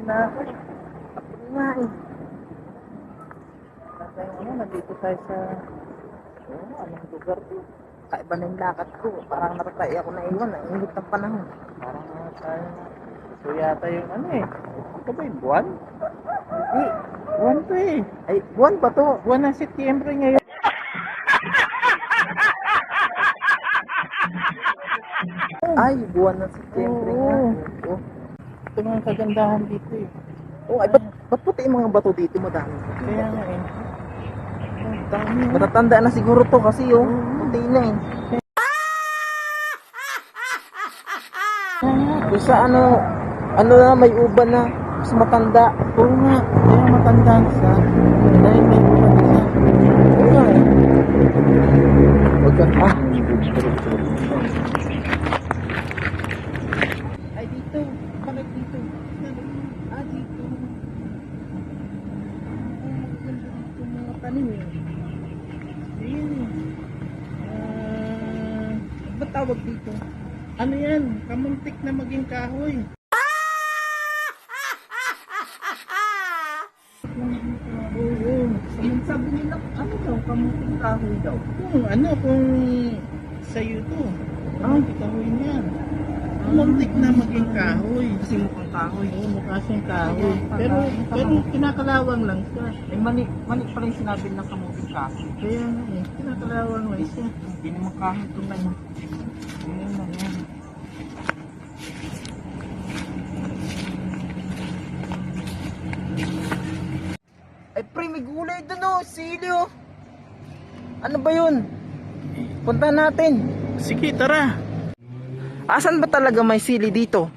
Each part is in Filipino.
na ako. Ako nga eh. Nandito tayo sa... anong lugar to? Kaiba na yung lakad ko. Parang natatay ako na iwan. Init ng panahon. Parang tayo na. So yata yung ano eh. Ito ba yung buwan? Hindi. Buwan to eh. Ay, buwan ba to? Buwan ng Setyembre ngayon. Ay, buwan ng Setyembre nga. Oo. Ito mga kagandahan dito eh. Oh, ay, ba't puti yung mga bato dito? Madami. Kaya nga eh. Dami. Matatanda na siguro to kasi yung puti na eh. Kung sa ano na may uban na mas matanda. Oo nga, kaya matanda na siya. Dahil may uban na siya. Oo nga eh. Huwag ka ay dito, bakit dito? Dito. Mga tanim eh. Ayun. Ba't tawag dito? Ano yan? Kamuntik na maging kahoy. Oo. Sabi nila, ano daw? Kamuntik kahoy daw. Kung sa'yo to. Kamuntik kahoy niyan. Kamuntik na maging kahoy. Kasi mukhang kahoy. Oo, mukha siyang kahoy. Pero kinakalawang lang siya. Mani pala yung sinabi ng kamuntik kahoy. Kaya kinakalawang lang siya. Hindi naman kahoy ito na yun. Ay pre, may gulay doon oh, sili oh. Ano ba yun? Punta natin. Sige, tara. Asan ba talaga may sili dito?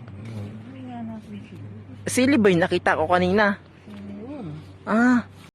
Sili ba yung nakita ko kanina? Ah,